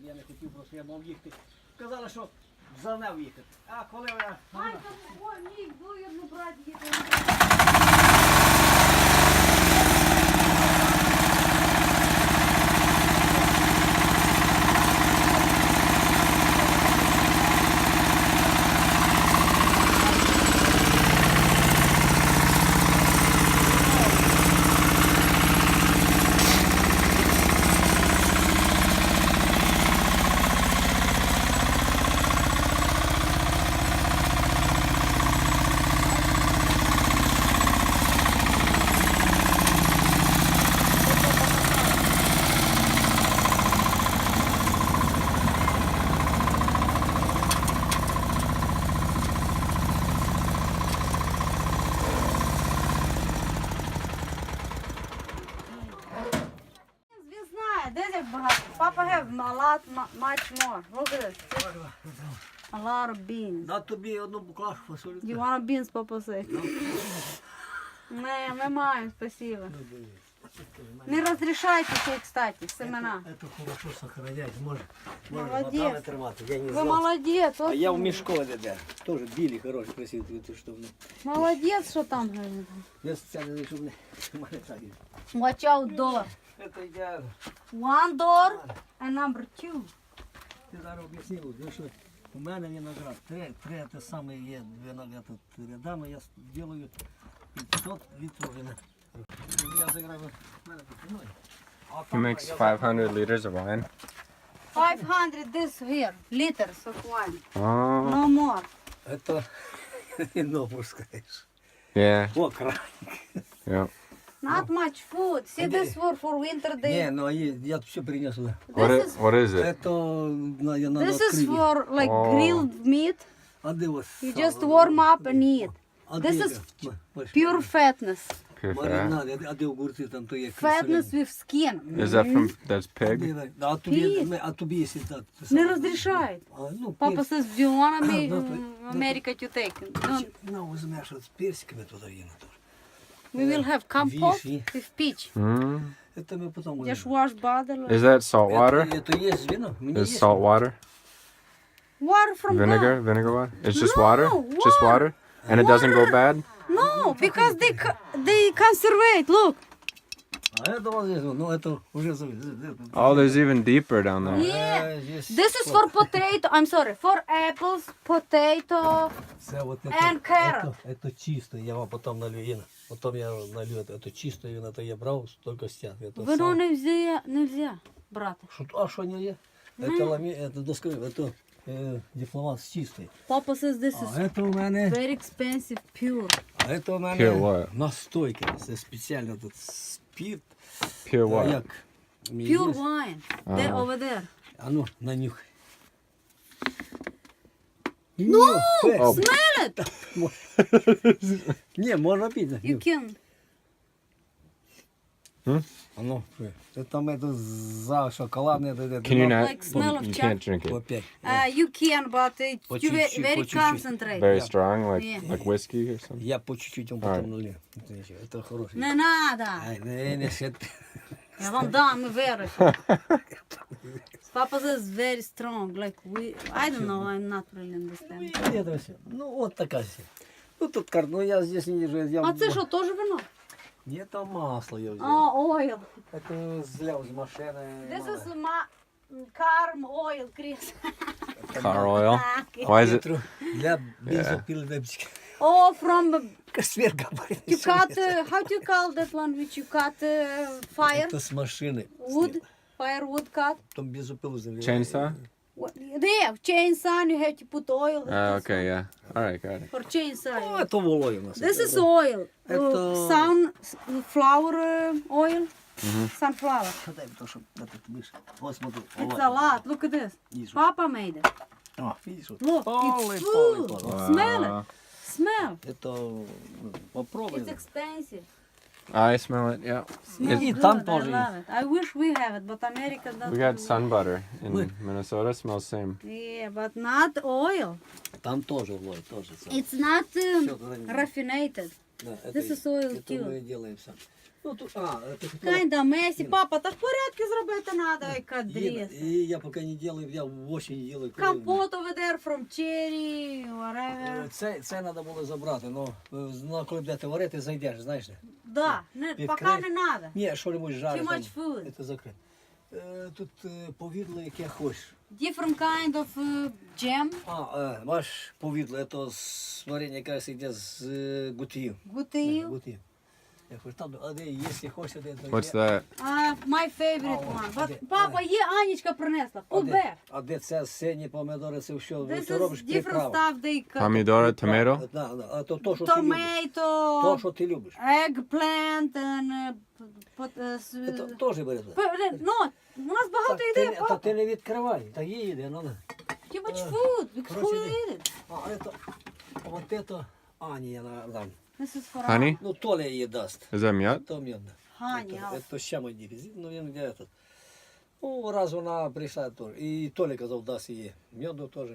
Я не хотів, просто я мав їхати. Казали, що занев їхати. А коли я... Ай, там, ой, ні, двоєдну брати їхати. Він знає, де як багато. Papa have a lot, much more. Look at this. A lot of beans. На тобі одну баклажку фасолю. You want beans, Papa say? Не, ми маємо, спасибо. Не розрішайте це, кстати, семена. Це хорошо сохранять, може Молодець. натами тримати, я не Ви знав. молодець. А от я в ви. мішкові де. Теж білі, хороші, красиві, ти що вони. Молодець, що там говорить. Я спеціально не, щоб не мене так. Watch out door. Це ідеально. One door and number two. Ти зараз об'яснив, що у мене виноград, три те саме є виноград тут рядами, я делаю 500 літрів вина. Я заграю, в мене тут немає. He makes 500 liters of wine. 500 this here, liters of wine. Oh, No more. Это не нову скажеш. yeah, О, край. yeah. Not much food. See this for winter Не, day. ну я все принес сюда. What is it? Это я надо This is открыть. for like Oh. grilled meat. А де ось? You just warm up and eat. А This де is це? pure fatness. Pure fat. Маринад, а де огурці там то є? Fatness with skin. Is that from, that's pig? А тобі якщо дати? Не розрішають. А, ну, Papa says, do you want Ну, America to take? Don't. Ну, візьмеш от з персиками туди є. We will have compote Вишні. with peach. Mm. Это мы потом Just wash bottle. Is that salt water? Это есть вино? Мне Is есть. salt water? Water from Vinegar? God. Vinegar water? It's just No, water? Just water? And it doesn't go bad? No, because they conservate. Look. А это вот здесь, ну это уже... Oh, there's even deeper down there. Yeah. This is for potato. I'm sorry. For apples, potato. Це вот And carrot. это чисто, я вам потом налью вино. Потом я налью это чистое вино, это я брал только стяг. Это Вино сам. нельзя брати. А что не? Это лами, это доска, это дипломат чистый. Papa says this А is это у мене, very expensive, pure. а это у Pure мене what? настойка. Це спеціально тут спирт. Pure what? Як? Pure wine. There, over there. А ну, нанюхай. No! Oh. Smell it! Не, можна пити. You can. А ну, це там это за шоколадне. Can you not? Like smell of You can't drink По it. 5. You can, but it's По too чуть-чуть, very по чуть-чуть. concentrated. Very strong, like Yeah. like whiskey or something. Я по чуть-чуть он потом налью. Это ничего, это хороший. Не надо. Ай, не, ще. Я вам дам, вірю. Papa says very strong, like we, I don't know, I'm not really understand. Это все. Ну, вот такая все. Ну, тут карт, ну я здесь не держу. Я... А це що, теж вино? Нет, там масло я взял. А, oil. Это зляв з машини. This is car oil, Chris. Car oil. Why is it? Для бензопиловочки. Oh, from, Сверка. you cut, how do you call that one which you cut fire? Это с машины. Wood? Firewood cut? Там бензопилу заливали. Chainsaw? What, there, chainsaw, you have to put oil. Okay, yeah. All right, got it. For chainsaw. Ну, это волой у нас. This is oil. Это- Sunflower oil. Sunflower. Дай, потому что этот мышь. Вот смотри. It's a lot. Look at this. Вижу. Papa made it. А, видишь, вот. Look, Полый, it's полый, full. полый. Smell it. Smell. Это попробуй. It's expensive. I smell it. Yeah. Smells И good. там I тоже love it. I wish we have it, but America doesn't. We got sun butter in Look. Minnesota. Smells same. Yeah, but not oil. Там тоже волой, тоже. It's not Всё, тогда не- raffinated. Да, This is oil это too. мы делаем сам. Ну, тут, это Kinda messy. Папа, так порядки зробити треба, яка дріс. И я пока не делаю, я очень делаю. Компот over there from cherry, whatever. Це треба було забрати, коли будете варити, зайдеш, знаєш. Да, поки не треба. Ні, що-небудь жариш. Too much food. Це закрито. Тут повідло, яке хочеш. Different kind of jam. Ваш повідло, це з варення, яке йде з гутіїв. Гутеїв. Гутіїв. Я хочу там, якщо хочеш, де то What's that? My favorite one. But, папа, є, Анечка принесла. Кубе. А де це сині помидори, це все, This ти is робиш different приправу. stuff they cut. Pomidoro, tomato? А то, що ти любиш. То, Tomato, що ти любиш. eggplant, and... Це теж бери. No, у нас багато йде, Та папа. ти не відкривай, та їде, ну. Too much food. We Короче, could eat it. Вот это Аня я дам. This is for Honey? Ну, Толя її дасть. Is that meat? То м'єдно. Honey. Это ще мені візит, ну він де этот. Ну, раз вона прийшла теж. І Толя казав, дасть її. М'єдну теж.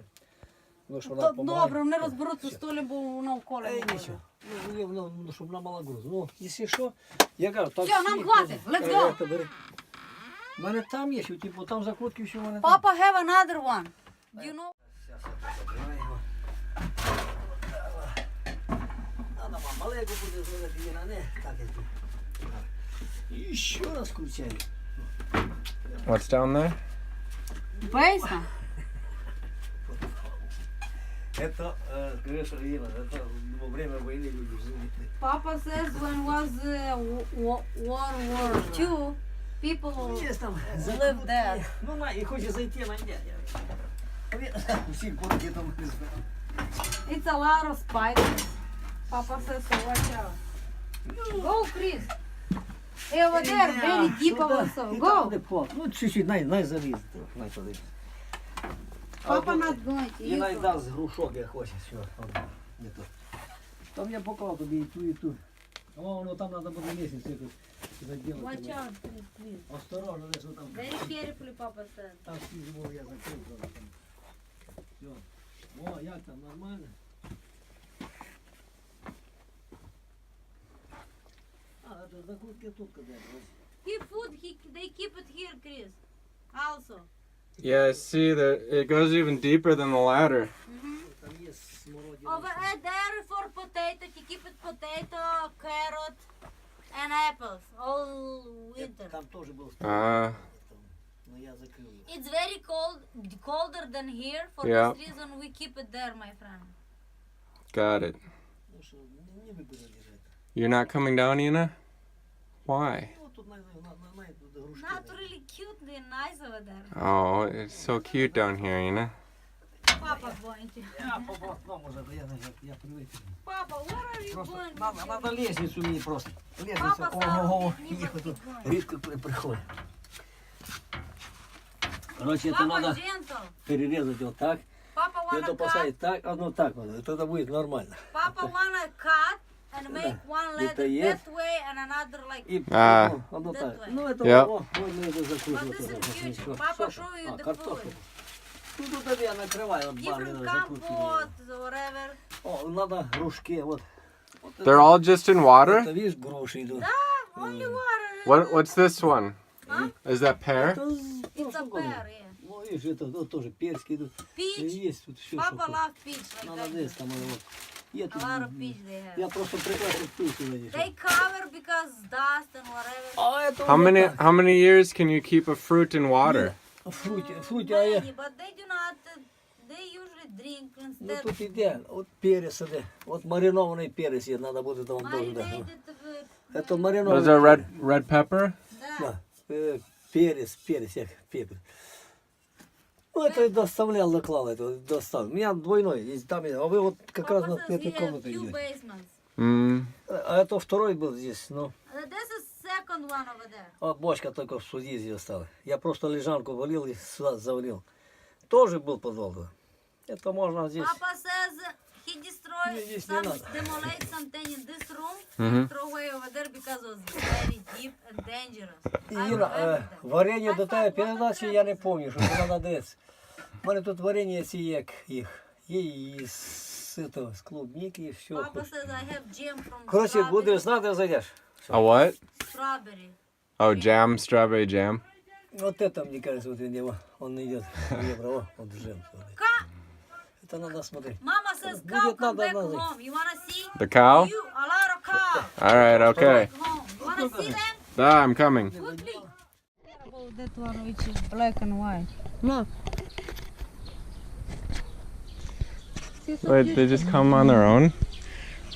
Ну, що вона помагає. Добре, вони розберуться з Толі, бо воно в колі. Нічого. Ну, щоб вона мала груз. Ну, якщо що, я кажу, так Все, нам хватить. Let's go. У мене там є, що, типу, там закрутки, що в мене там. Папа have another one. You know? Надо маленько буде зробити, Іра, не так як тут. І ще раз включаю. What's down there? Basement. Это, конечно, Ира, это во время войны люди жили. Papa says when was World War II, people Есть там live there. Ну, на, и хочет зайти на меня. Всі курки там не знаю. It's a lot of spiders. Papa says so watch out. Go, Chris. Hey, over there, very deep also. Go. Ну, чуть-чуть, най заліз. Най подивись. Papa not going to І най use it. дасть грушок, як хоче. Все, не то. Там я поклав тобі і ту, і ту. О, воно там треба буде місяць якось заділити. Watch out, Chris, please. Осторожно, десь там. Very carefully, Papa said. Так, зимою я закрив. зараз там. Все. О, як там, нормально? Это закрутки тут когда-то. Keep food, they keep it here, Chris. Also. Yeah, I see that it goes even deeper than the ladder. Там є смородина. Over there for potato, he keep it potato, carrot, and apples all winter. Там теж був. Ah, Ну я закрив його. It's very cold, colder than here. For Yeah. this reason, we keep it there, my friend. got it. Ну що, не вибіжу держати. You're not coming down, Ina? Why? Ну тут тут грушки. Not really cute and nice over there. Oh, it's so cute down here, Ina. Papa going to. Я попав, може, я привик. Papa, where are you Просто going? надо лестницю мені просто. Лестницю. Папа сам Ого, не їх тут підійде. рідко приходить. Короче, это Papa надо gentle. перерезать вот так. Papa Это wanna cut. поставить так, одно так. Это будет нормально. Papa wanna cut and make one Это letter есть. that way and another like. И А. одно That так. way. Ну это Yeah. вот мы это закрутим. But this is future. Papa show you the картошку. food. Ну тут я накрываю вот Different закрутим. compote, whatever. О, надо грушки, вот. Вот They're all just in water? это, видишь, груши идут. Only water. What's this one? Huh? Is that pear? Это с It's a прошлого года. pear, yeah. Ну, видишь, это вот тоже персики идут. Peach. Есть тут все, Papa love peach like Надо that. здесь там вот. Я A тут, lot of peach they have. я просто прекрасно вкусно видишь. They cover because dust and whatever. А это How many years can you keep a fruit in water? Фруті, а я... Many, but they do not. They usually drink Ну instead. тут ідеально, от перець іде, от маринований перець є, треба буде там дуже дати. Marinated. Це маринований. Is there red pepper? Да. Да, перець, як перець. Ну, це доставлял, доклал, это доставил. У меня двойной, есть там, а вы вот как раз Papa на says этой we have комнате few идете. basements. Mm. А это второй был здесь, ну. This is second one over there. А бочка только в суде здесь осталась. Я просто лежанку валил и сюда завалил. Тоже был подвал. Да. Это можно здесь. Papa says he destroyed Здесь не some, надо. demolate something in this room Mhm. and throw away over there because it was very deep and dangerous. I Ира, remember that. варенье до I тая thought, what передачи the я heck не is помню, що треба десь. У мене тут варенье ці як їх. Є і з клубники, і все. Papa says I have jam from Коротше, strawberry. будеш знати, зайдеш. A what? Strawberry. Oh, jam, strawberry jam. Вот это, мне кажется, вот его, он идет в Евро, вот джем. Это надо смотреть. Mama says Будет cow come надо back надо. home. You wanna see? The cow? You, a lot of cow. All right, okay. Home. You wanna see them? Ah, I'm coming. Quickly. About that one which is black and white. Look. See, so Wait, they just come on their own?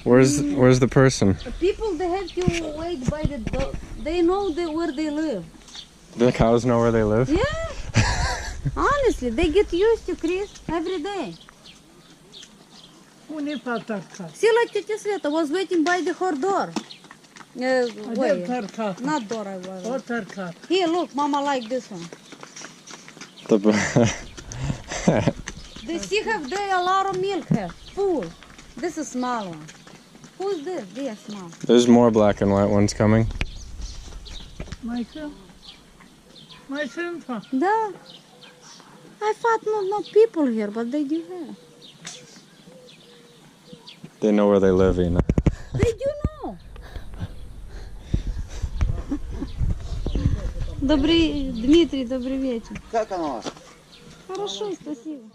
Where's the person? people they have to wait by the door. They know where they live. The cows know where they live? Yeah. Honestly, they get used to Chris every day. Unii patarka. See, like Tete Sveta was waiting by her door. Wait, Tarka. not door. I was. O tarka. Here, look, Mama like this one. They see have there a lot of milk here, full. This is small one. Who's this? They are small. There's more black and white ones coming. Mai sunt? Mai sunt, mă. Да. I thought no people here, but they do have. They know where they live, Ina. They do know. Дмитрий, добрый вечер. Как оно у вас? Хорошо, спасибо.